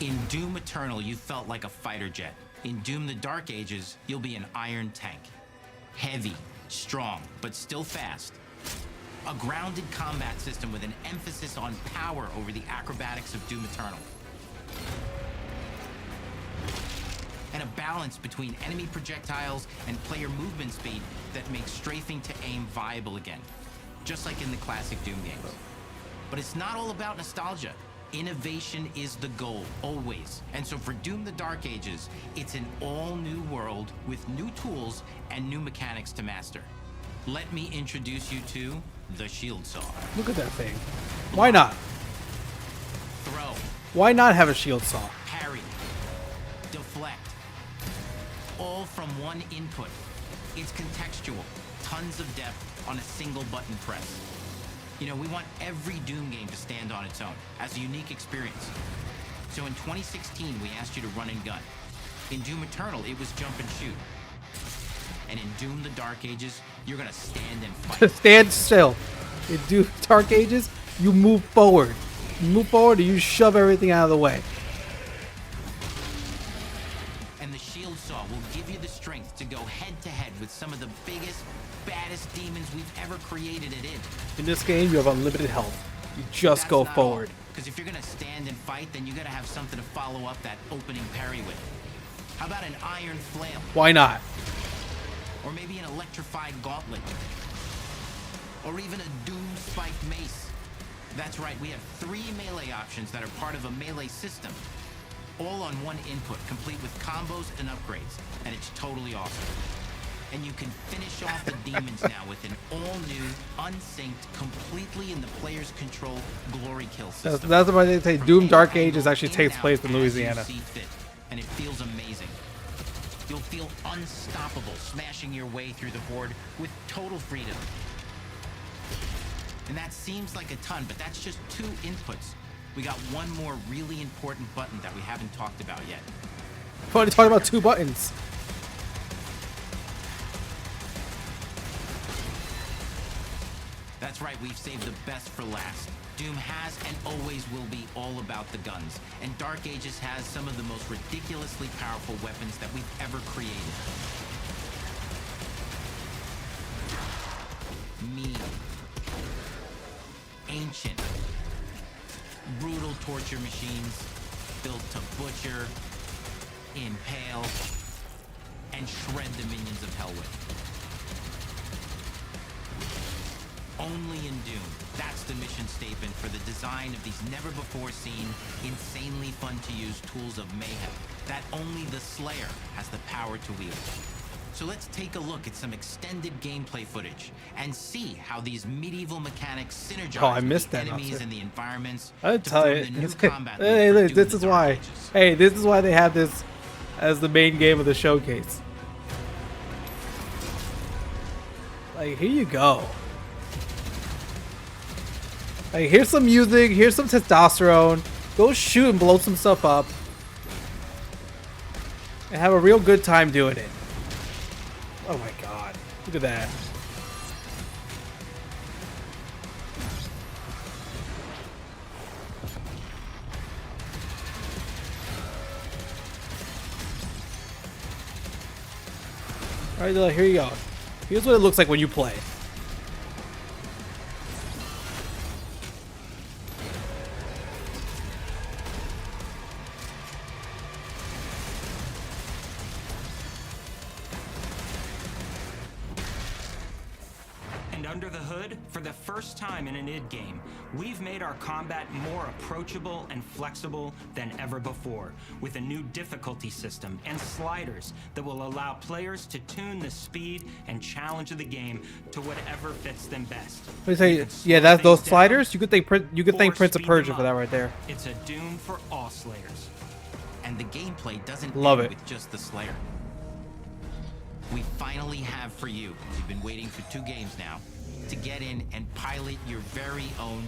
In Doom Eternal, you felt like a fighter jet. In Doom: The Dark Ages, you'll be an iron tank. Heavy, strong, but still fast. A grounded combat system with an emphasis on power over the acrobatics of Doom Eternal. And a balance between enemy projectiles and player movement speed that makes strafing to aim viable again, just like in the classic Doom games. But it's not all about nostalgia. Innovation is the goal, always. And so for Doom: The Dark Ages, it's an all-new world with new tools and new mechanics to master. Let me introduce you to the Shield Saw. Look at that thing. Why not? Throw, Why not have a shield saw? parry, Deflect. All from one input. It's contextual, tons of depth on a single button press. You know, we want every Doom game to stand on its own as a unique experience. So in 2016, we asked you to run and gun. In Doom Eternal, it was jump and shoot. And in Doom the Dark Ages, you're gonna stand and fight. Stand still. In Doom Dark Ages, you move forward. You move forward and you shove everything out of the way. And the Shield Saw will give you the strength to go head to head with some of the biggest, baddest demons we've ever created at id. In this game, you have unlimited health. You just go forward. Because if you're gonna stand and fight, then you gotta have something to follow up that opening parry with. How about an iron flail? Why not? Or maybe an electrified gauntlet. Or even a Doom spiked mace. That's right, we have 3 melee options that are part of a melee system. All on one input, complete with combos and upgrades. And it's totally awesome. And you can finish off the demons now with an all-new, unsynced, completely in the player's control glory kill system. That's why they say Doom Dark Ages actually takes place in Louisiana. And it feels amazing. You'll feel unstoppable smashing your way through the horde with total freedom. And that seems like a ton, but that's just 2 inputs. We got one more really important button that we haven't talked about yet. We're only talking about 2 buttons. That's right, we've saved the best for last. Doom has and always will be all about the guns, and Dark Ages has some of the most ridiculously powerful weapons that we've ever created. Mean, ancient, brutal torture machines built to butcher, impale, and shred the minions of hell with. Only in Doom. That's the mission statement for the design of these never-before-seen, insanely fun-to-use tools of mayhem that only the Slayer has the power to wield. So let's take a look at some extended gameplay footage and see how these medieval mechanics synergize with the enemies and the environments I to tell form you, the new combat hey, loop for look, this Doom is the why. Dark Ages. Hey, this is why they have this as the main game of the showcase. Like, here you go. Like, here's some music, here's some testosterone. Go shoot and blow some stuff up. And have a real good time doing it. Oh my god. Look at that. Alright, here you go. Here's what it looks like when you play. Under the hood, for the first time in an id game, we've made our combat more approachable and flexible than ever before, with a new difficulty system and sliders that will allow players to tune the speed and challenge of the game to whatever fits them best. Let me tell you, yeah, that's those sliders. You could thank Prince of Persia for that right there. It's a Doom for all Slayers. And the gameplay doesn't Love end it. with just the Slayer. We finally have for you, you've been waiting for 2 games now, to get in and pilot your very own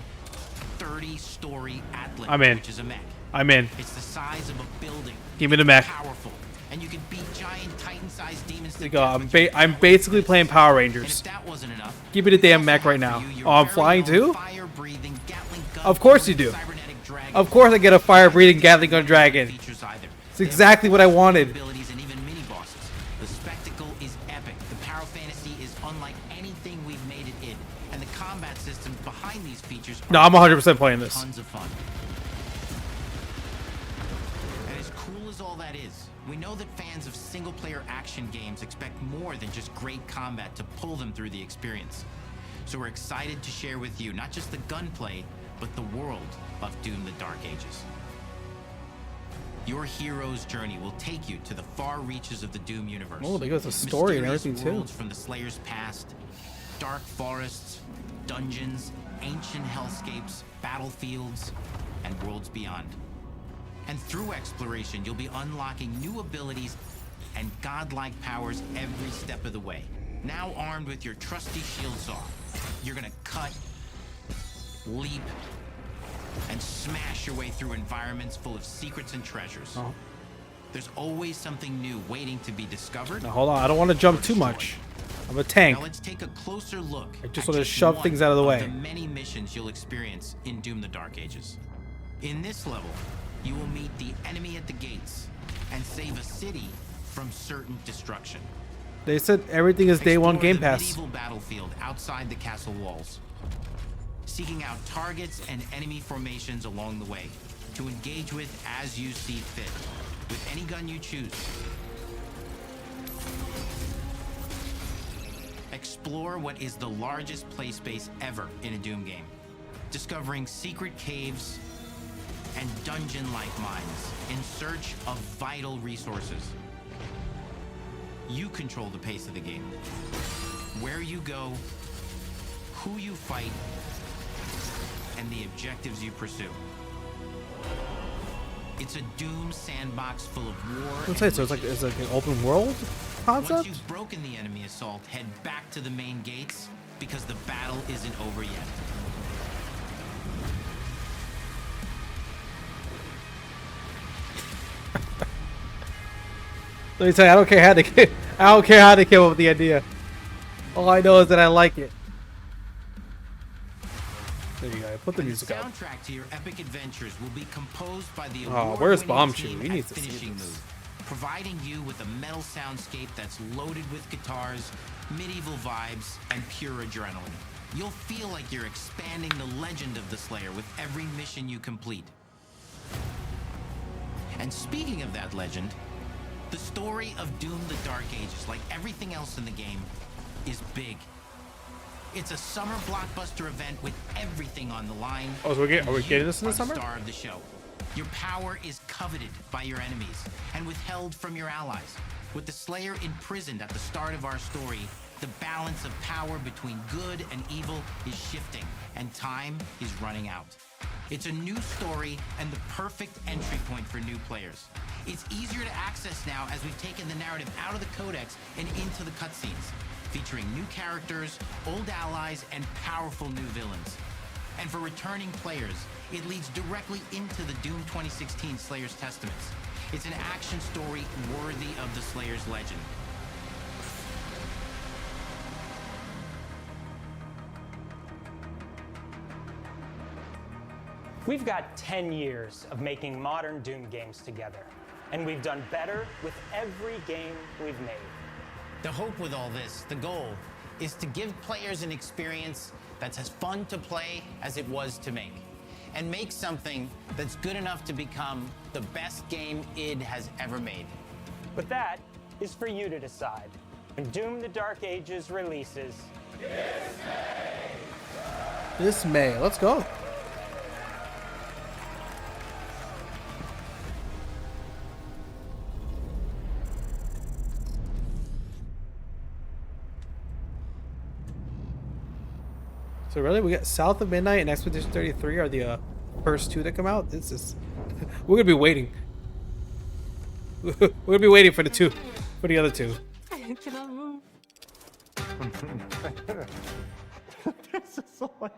30-story Atlas, I'm in. which is a mech. I'm in. It's the size of a building. Give me the mech. Powerful, and you can beat giant Titan-sized demons. There you go. I'm basically playing Power Rangers. That wasn't enough. Give me the damn mech right now. Oh, I'm flying too? Of course you do. Of course I get a fire-breathing Gatling gun dragon. It's exactly what I wanted. Abilities and even mini-bosses. The spectacle is epic. The Power Fantasy is unlike anything we've made it in. And the combat systems behind these features are No, I'm 100% playing this. tons of fun. And as cool as all that is, we know that fans of single-player action games expect more than just great combat to pull them through the experience. So we're excited to share with you not just the gunplay, but the world of Doom the Dark Ages. Your hero's journey will take you to the far reaches of the Doom universe. Oh, they got a story and Mysterious everything too. worlds from the Slayer's past, dark forests, dungeons, ancient hellscapes, battlefields, and worlds beyond. And through exploration, you'll be unlocking new abilities and godlike powers every step of the way. Now armed with your trusty shield saw, you're gonna cut, leap, and smash your way through environments full of secrets and treasures. Oh. There's always something new waiting to be discovered. Now hold on, I don't want to jump too much. I'm a tank. Now let's take a closer look. I just at want to shove one things out of the way. The many missions you'll experience in Doom: The Dark Ages. In this level, you will meet the enemy at the gates and save a city from certain destruction. They said everything is day one Explore Game the Pass. medieval battlefield outside the castle walls, seeking out targets and enemy formations along the way to engage with as you see fit, with any gun you choose. Explore what is the largest play space ever in a Doom game, discovering secret caves and dungeon-like mines in search of vital resources. You control the pace of the game. Where you go, who you fight, and the objectives you pursue. It's a Doom sandbox full of war. Let's say so. It's like an open world concept. Once you've broken the enemy assault, head back to the main gates because the battle isn't over yet. Let me tell you, I don't care how they came up with the idea. All I know is that I like it. There you go. Put the music The up. soundtrack to your epic adventures will be composed by the Oh, where's award-winning Bomb team Shoe? He at needs to see Finishing this. Move, providing you with a metal soundscape that's loaded with guitars, medieval vibes, and pure adrenaline. You'll feel like you're expanding the legend of the Slayer with every mission you complete. And speaking of that legend, the story of Doom: The Dark Ages, like everything else in the game, is big. It's a summer blockbuster event with everything on the line. Oh, so are we getting this in the are summer? Star of the show. Your power is coveted by your enemies and withheld from your allies. With the Slayer imprisoned at the start of our story, the balance of power between good and evil is shifting, and time is running out. It's a new story and the perfect entry point for new players. It's easier to access now as we've taken the narrative out of the codex and into the cutscenes, featuring new characters, old allies, and powerful new villains. And for returning players, it leads directly into the Doom 2016 Slayer's Testaments. It's an action story worthy of the Slayer's legend. We've got 10 years of making modern Doom games together, and we've done better with every game we've made. The hope with all this, the goal, is to give players an experience that's as fun to play as it was to make, and make something that's good enough to become the best game id has ever made. But that is for you to decide. When Doom: The Dark Ages releases This May. Let's go. So really, we got South of Midnight and Expedition 33 are the first two that come out. This is we're gonna be waiting. We're gonna be waiting for the other two. I cannot move. This is so like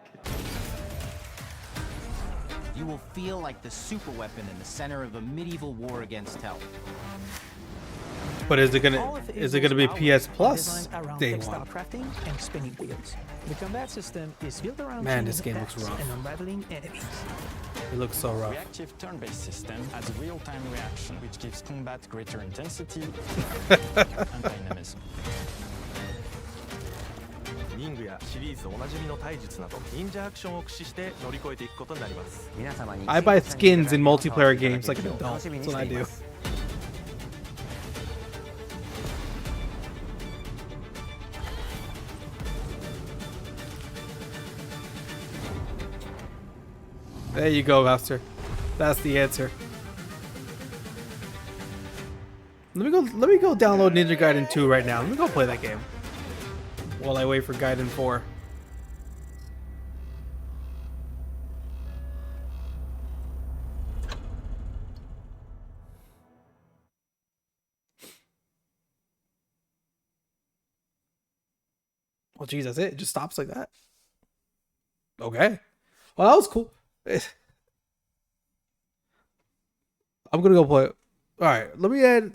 You will feel like the super weapon in the center of a medieval war against hell. But is it All of gonna be Azel's PS powers are Plus designed around day textile one? crafting and spinning wheels. The combat system is built around Man, chaining this game looks attacks rough. and unraveling enemies. It looks so rough. Reactive turn-based system adds real-time reaction, which gives combat greater intensity and dynamism. リングやシリーズおなじみの体術など忍者アクションを駆使して乗り越えていくことになります。 I buy skins in multiplayer games like an adult. That's what I do. There you go, Master. That's the answer. Let me go download Ninja Gaiden 2 right now. Let me go play that game while I wait for Gaiden 4. Oh, geez, that's it. It just stops like that. Okay. Well, that was cool. I'm gonna go play it. All right, let me add.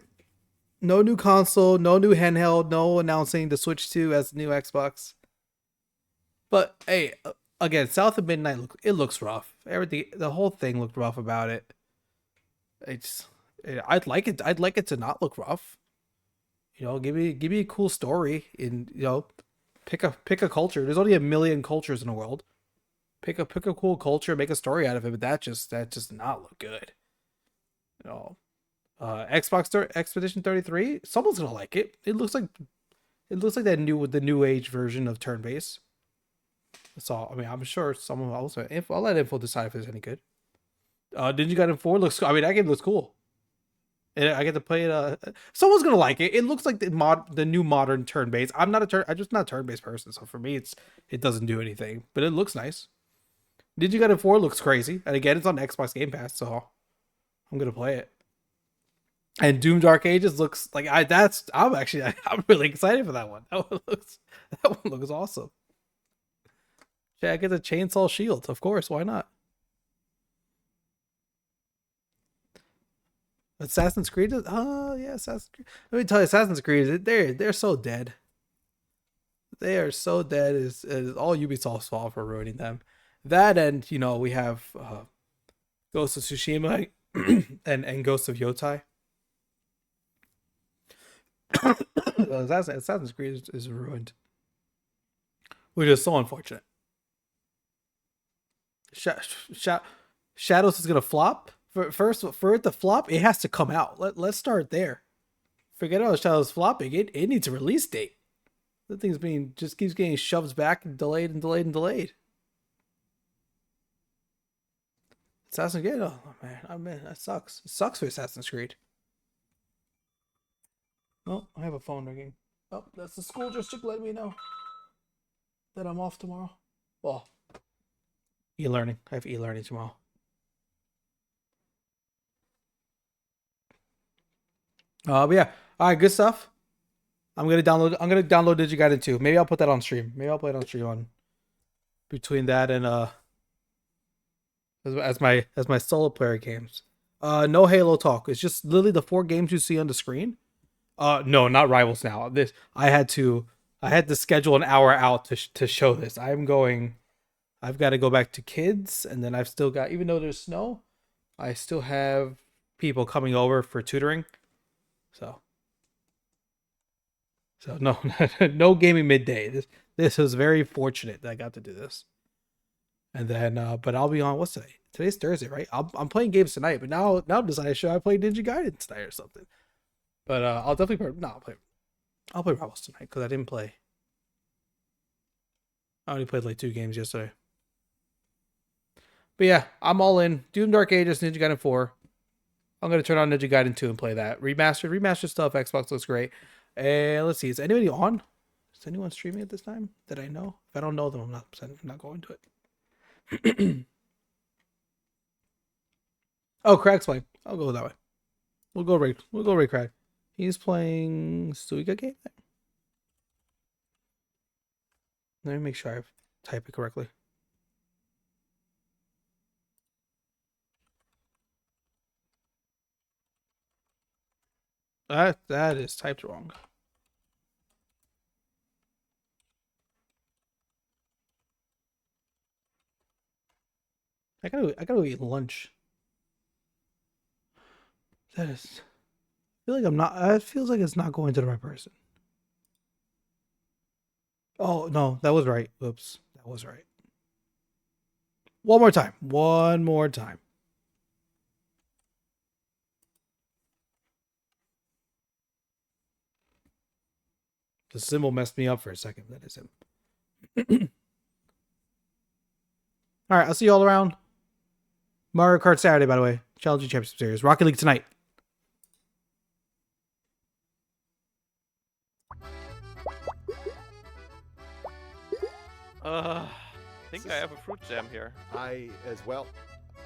No new console, no new handheld, no announcing the Switch 2 as the new Xbox. But hey, again, South of Midnight, it looks rough. Everything, the whole thing looked rough about it. I'd like it to not look rough. You know, give me a cool story, and you know, pick a culture. There's only 1 million cultures in the world. Pick a cool culture, make a story out of it. But that just not look good. You know, Expedition 33. Someone's gonna like it. It looks like the new age version of turn based. So I mean, I'm sure someone else. I'll let Info decide if it's any good. Ninja Gaiden 4 looks. I mean, that game looks cool. And I get to play it. Someone's gonna like it. It looks like the new modern turn based. I'm just not a turn based person. So for me, it doesn't do anything. But it looks nice. Ninja Gaiden 4 looks crazy, and again, it's on Xbox Game Pass, so I'm gonna play it. And Doom Dark Ages looks like I'm really excited for that one. That one looks awesome. Yeah, I get the chainsaw shield, of course. Why not? Assassin's Creed. Yeah, Assassin's Creed. Let me tell you, Assassin's Creed. They're so dead. They are so dead. Is all Ubisoft's fault for ruining them. That, and you know, we have Ghost of Tsushima and Ghost of Yotai. Assassin's Creed is ruined, which is so unfortunate. Shadows is gonna flop. For it to flop, it has to come out. Let's start there. Forget about Shadows flopping. It needs a release date. The thing's just keeps getting shoved back and delayed and delayed and delayed. Assassin's Creed. Oh man, that sucks. It sucks for Assassin's Creed. Oh, I have a phone ringing. Oh, that's the school district letting me know that I'm off tomorrow. Well, e-learning. I have e-learning tomorrow. But yeah, all right, good stuff. I'm gonna download Ninja Gaiden 2. Maybe I'll put that on stream. Maybe I'll play it on stream on between that and as my solo player games. No Halo talk. It's just literally the 4 games you see on the screen. No, not Rivals now. I had to schedule an hour out to show this. I've got to go back to kids, and then I've still got, even though there's snow, I still have people coming over for tutoring. So no, no gaming midday. This was very fortunate that I got to do this. And then, but I'll be on, what's today? Today's Thursday, right? I'm playing games tonight, but now I'm deciding should I play Ninja Gaiden tonight or something. But I'll definitely I'll play Rivals tonight because I didn't play. I only played like 2 games yesterday. But yeah, I'm all in. Doom Dark Ages, Ninja Gaiden 4. I'm gonna turn on Ninja Gaiden 2 and play that. Remastered stuff. Xbox looks great. And let's see, is anybody on? Is anyone streaming at this time that I know? If I don't know them, I'm not going to it. Oh, Craig's playing. I'll go that way. We'll go Ray Craig. He's playing Suiga game. Let me make sure I type it correctly. That is typed wrong. I gotta eat lunch. I feel like I'm not. It feels like it's not going to the right person. Oh no, that was right. Oops, that was right. One more time. One more time. The symbol messed me up for a second. That is him. All right, I'll see you all around. Mario Kart Saturday, by the way. Challenging Championship Series. Rocket League tonight. I think I have a fruit jam here. I as well.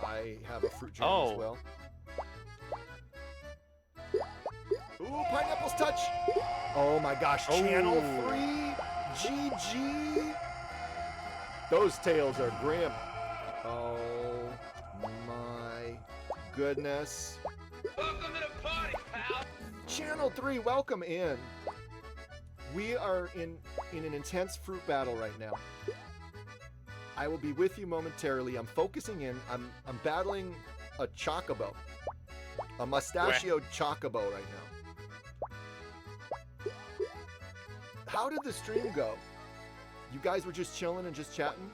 I have a fruit jam as well. Ooh, Pineapple's Touch! Oh my gosh, Channel 3 GG. Those tails are grim. Oh my goodness. Welcome to the party, pal. Channel 3, welcome in. We are in an intense fruit battle right now. I will be with you momentarily. I'm focusing in. I'm battling a chocobo. A mustachioed chocobo right now. How did the stream go? You guys were just chilling and just chatting?